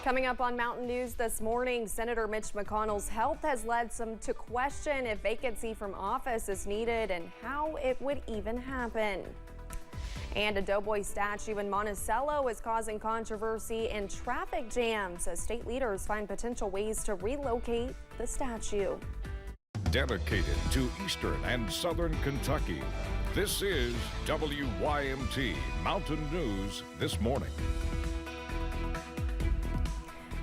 Coming up on Mountain News this morning, Senator Mitch McConnell's health has led some to question if vacancy from office is needed and how it would even happen. And a Doughboy statue in Monticello is causing controversy and traffic jams as state leaders find potential ways to relocate the statue. Dedicated to Eastern and Southern Kentucky, this is WYMT Mountain News This Morning.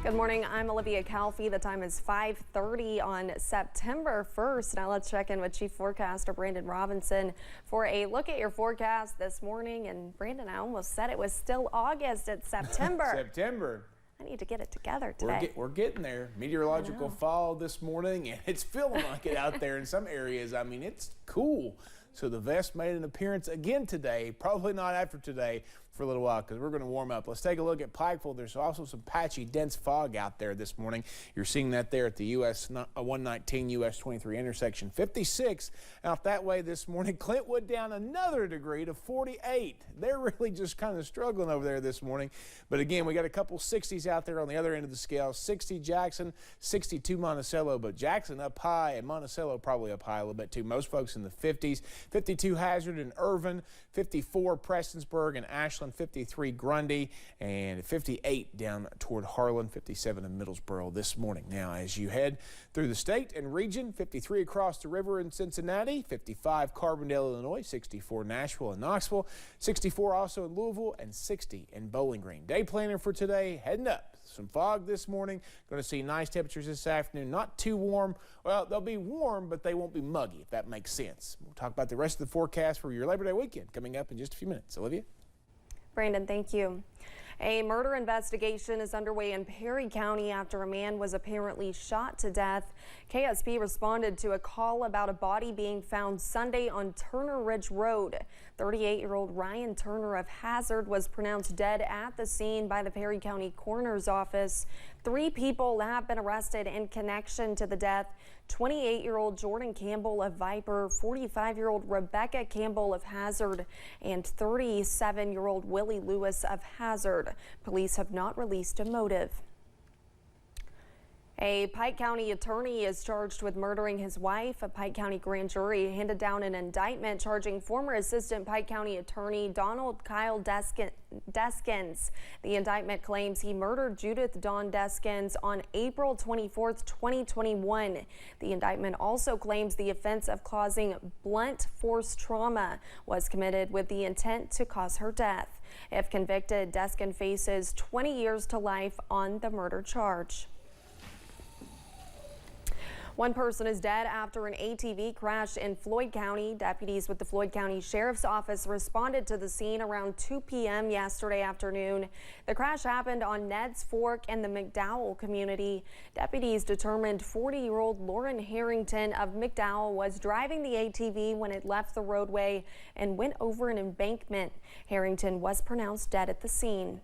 Good morning, I'm Olivia Calfee. The time is 5:30 on September 1st. Now let's check in with Chief Forecaster Brandon Robinson for a look at your forecast this morning. And Brandon, I almost said it was still August. It's September. September. I need to get it together today. We're getting there. Meteorological fall this morning, and it's feeling like it out there in some areas. I mean, it's cool. So the vest made an appearance again today, probably not after today for a little while because we're going to warm up. Let's take a look at Pikeville. There's also some patchy, dense fog out there this morning. You're seeing that there at the US 119 US 23 intersection. 56 out that way this morning. Clintwood down another degree to 48. They're really just kind of struggling over there this morning. But again, we got a couple 60s out there on the other end of the scale. 60 Jackson, 62 Monticello, but Jackson up high and Monticello probably up high a little bit too. Most folks in the 50s. 52 Hazard and Irvin, 54 Prestonsburg and Ashland, 53 Grundy, and 58 down toward Harlan, 57 in Middlesboro this morning. Now, as you head through the state and region, 53 across the river in Cincinnati, 55 Carbondale, Illinois, 64 Nashville and Knoxville, 64 also in Louisville, and 60 in Bowling Green. Day planner for today, heading up. Some fog this morning. Going to see nice temperatures this afternoon. Not too warm. Well, they'll be warm, but they won't be muggy, if that makes sense. We'll talk about the rest of the forecast for your Labor Day weekend coming up in just a few minutes. Olivia? Brandon, thank you. A murder investigation is underway in Perry County after a man was apparently shot to death. KSP responded to a call about a body being found Sunday on Turner Ridge Road. 38-year-old Ryan Turner of Hazard was pronounced dead at the scene by the Perry County Coroner's Office. 3 people have been arrested in connection to the death. 28-year-old Jordan Campbell of Viper, 45-year-old Rebecca Campbell of Hazard, and 37-year-old Willie Lewis of Hazard. Police have not released a motive. A Pike County attorney is charged with murdering his wife. A Pike County grand jury handed down an indictment charging former Assistant Pike County Attorney Donald Kyle Deskins. The indictment claims he murdered Judith Dawn Deskins on April 24th, 2021. The indictment also claims the offense of causing blunt force trauma was committed with the intent to cause her death. If convicted, Deskin faces 20 years to life on the murder charge. One person is dead after an ATV crash in Floyd County. Deputies with the Floyd County Sheriff's Office responded to the scene around 2 p.m. yesterday afternoon. The crash happened on Ned's Fork in the McDowell community. Deputies determined 40-year-old Lauren Harrington of McDowell was driving the ATV when it left the roadway and went over an embankment. Harrington was pronounced dead at the scene.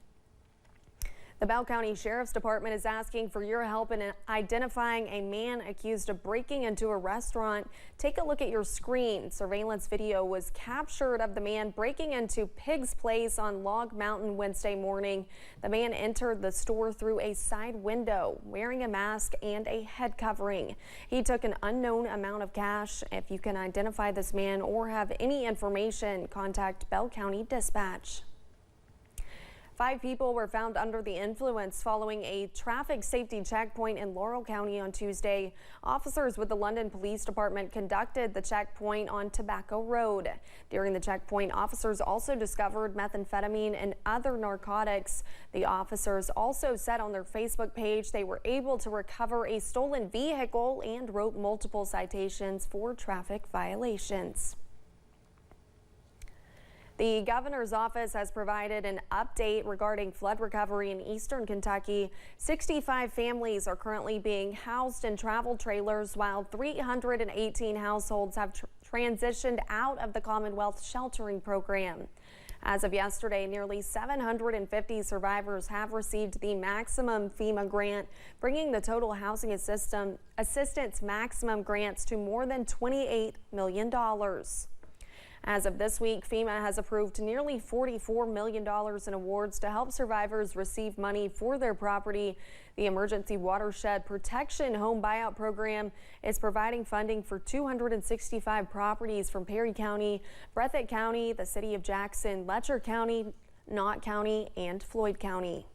The Bell County Sheriff's Department is asking for your help in identifying a man accused of breaking into a restaurant. Take a look at your screen. Surveillance video was captured of the man breaking into Pig's Place on Log Mountain Wednesday morning. The man entered the store through a side window, wearing a mask and a head covering. He took an unknown amount of cash. If you can identify this man or have any information, contact Bell County Dispatch. 5 people were found under the influence following a traffic safety checkpoint in Laurel County on Tuesday. Officers with the London Police Department conducted the checkpoint on Tobacco Road. During the checkpoint, officers also discovered methamphetamine and other narcotics. The officers also said on their Facebook page they were able to recover a stolen vehicle and wrote multiple citations for traffic violations. The governor's office has provided an update regarding flood recovery in eastern Kentucky. 65 families are currently being housed in travel trailers, while 318 households have transitioned out of the Commonwealth sheltering program. As of yesterday, nearly 750 survivors have received the maximum FEMA grant, bringing the total housing assistance maximum grants to more than $28 million. As of this week, FEMA has approved nearly $44 million in awards to help survivors receive money for their property. The Emergency Watershed Protection Home Buyout Program is providing funding for 265 properties from Perry County, Breathitt County, the city of Jackson, Letcher County, Knott County, and Floyd County.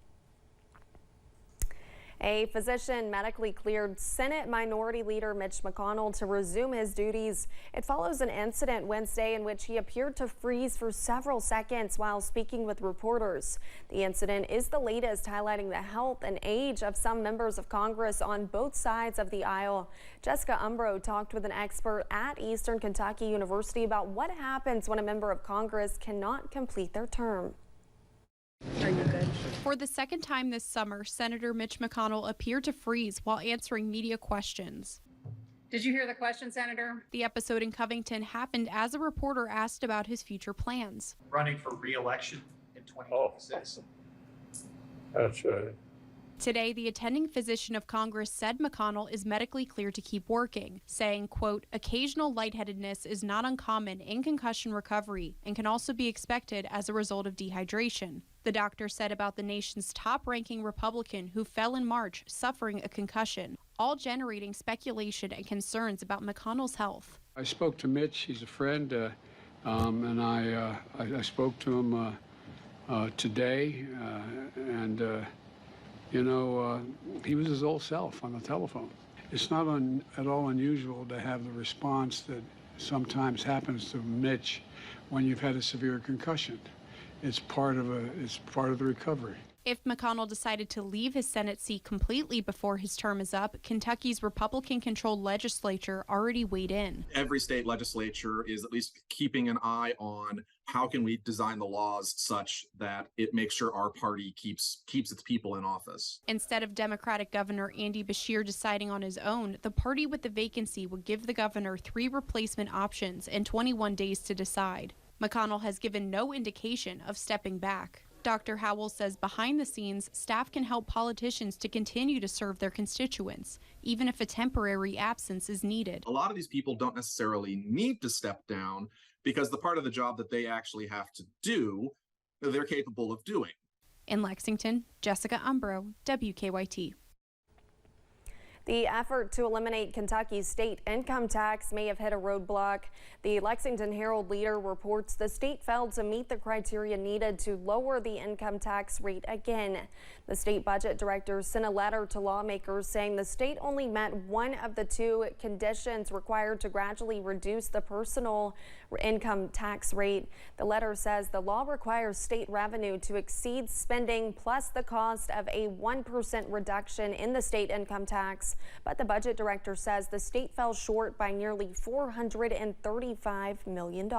A physician medically cleared Senate Minority Leader Mitch McConnell to resume his duties. It follows an incident Wednesday in which he appeared to freeze for several seconds while speaking with reporters. The incident is the latest, highlighting the health and age of some members of Congress on both sides of the aisle. Jessica Umbro talked with an expert at Eastern Kentucky University about what happens when a member of Congress cannot complete their term. Are you good? For the second time this summer, Senator Mitch McConnell appeared to freeze while answering media questions. Did you hear the question, Senator? The episode in Covington happened as a reporter asked about his future plans. Running for re-election in 2026. That's right. Today, the attending physician of Congress said McConnell is medically cleared to keep working, saying, quote, occasional lightheadedness is not uncommon in concussion recovery and can also be expected as a result of dehydration. The doctor said about the nation's top-ranking Republican who fell in March suffering a concussion, all generating speculation and concerns about McConnell's health. I spoke to Mitch. He's a friend, and I spoke to him today, and he was his old self on the telephone. It's not at all unusual to have the response that sometimes happens to Mitch when you've had a severe concussion. It's part of the recovery. If McConnell decided to leave his Senate seat completely before his term is up, Kentucky's Republican-controlled legislature already weighed in. Every state legislature is at least keeping an eye on how can we design the laws such that it makes sure our party keeps its people in office. Instead of Democratic Governor Andy Beshear deciding on his own, the party with the vacancy would give the governor 3 replacement options and 21 days to decide. McConnell has given no indication of stepping back. Dr. Howell says behind the scenes, staff can help politicians to continue to serve their constituents, even if a temporary absence is needed. A lot of these people don't necessarily need to step down because the part of the job that they actually have to do, they're capable of doing. In Lexington, Jessica Umbro, WKYT. The effort to eliminate Kentucky's state income tax may have hit a roadblock. The Lexington Herald-Leader reports the state failed to meet the criteria needed to lower the income tax rate again. The state budget director sent a letter to lawmakers saying the state only met one of the 2 conditions required to gradually reduce the personal income tax rate. The letter says the law requires state revenue to exceed spending plus the cost of a 1% reduction in the state income tax. But the budget director says the state fell short by nearly $435 million.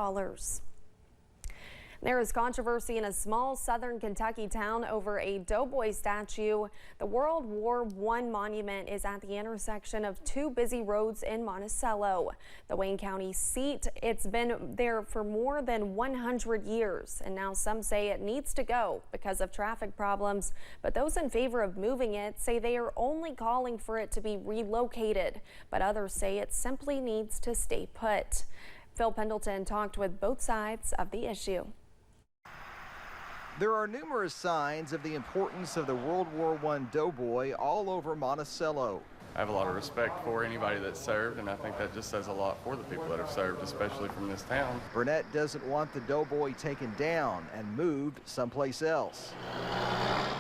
There is controversy in a small southern Kentucky town over a doughboy statue. The World War I monument is at the intersection of 2 busy roads in Monticello, the Wayne County seat. It's been there for more than 100 years, and now some say it needs to go because of traffic problems. But those in favor of moving it say they are only calling for it to be relocated, but others say it simply needs to stay put. Phil Pendleton talked with both sides of the issue. There are numerous signs of the importance of the World War I doughboy all over Monticello. I have a lot of respect for anybody that's served, and I think that just says a lot for the people that have served, especially from this town. Burnett doesn't want the doughboy taken down and moved someplace else.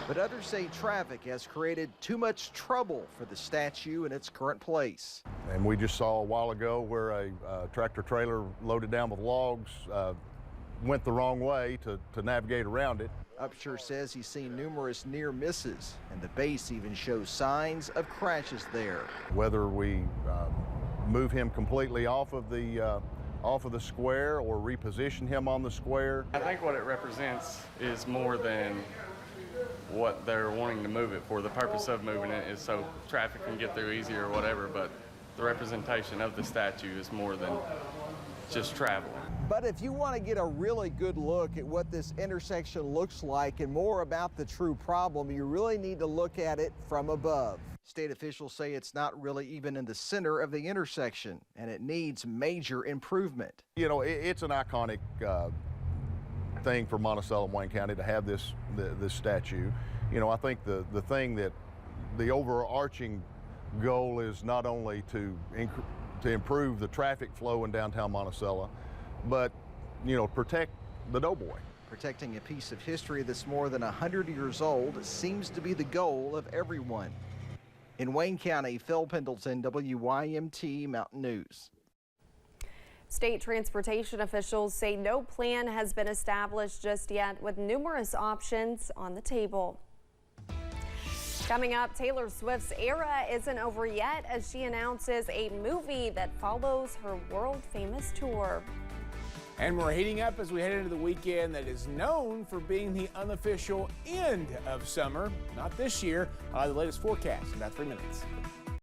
But others say traffic has created too much trouble for the statue in its current place. And we just saw a while ago where a tractor trailer loaded down with logs went the wrong way to navigate around it. Upshur says he's seen numerous near misses, and the base even shows signs of crashes there. Whether we move him completely off of the square or reposition him on the square. I think what it represents is more than what they're wanting to move it for. The purpose of moving it is so traffic can get through easier or whatever, but the representation of the statue is more than just traveling. But if you want to get a really good look at what this intersection looks like and more about the true problem, you really need to look at it from above. State officials say it's not really even in the center of the intersection, and it needs major improvement. You know, it's an iconic thing for Monticello and Wayne County to have this statue. You know, I think the thing that the overarching goal is not only to improve the traffic flow in downtown Monticello, but, you know, protect the Doughboy. Protecting a piece of history that's more than 100 years old seems to be the goal of everyone. In Wayne County, Phil Pendleton, WYMT Mountain News. State transportation officials say no plan has been established just yet, with numerous options on the table. Coming up, Taylor Swift's era isn't over yet as she announces a movie that follows her world-famous tour. And we're heating up as we head into the weekend that is known for being the unofficial end of summer. Not this year. The latest forecast in about 3 minutes.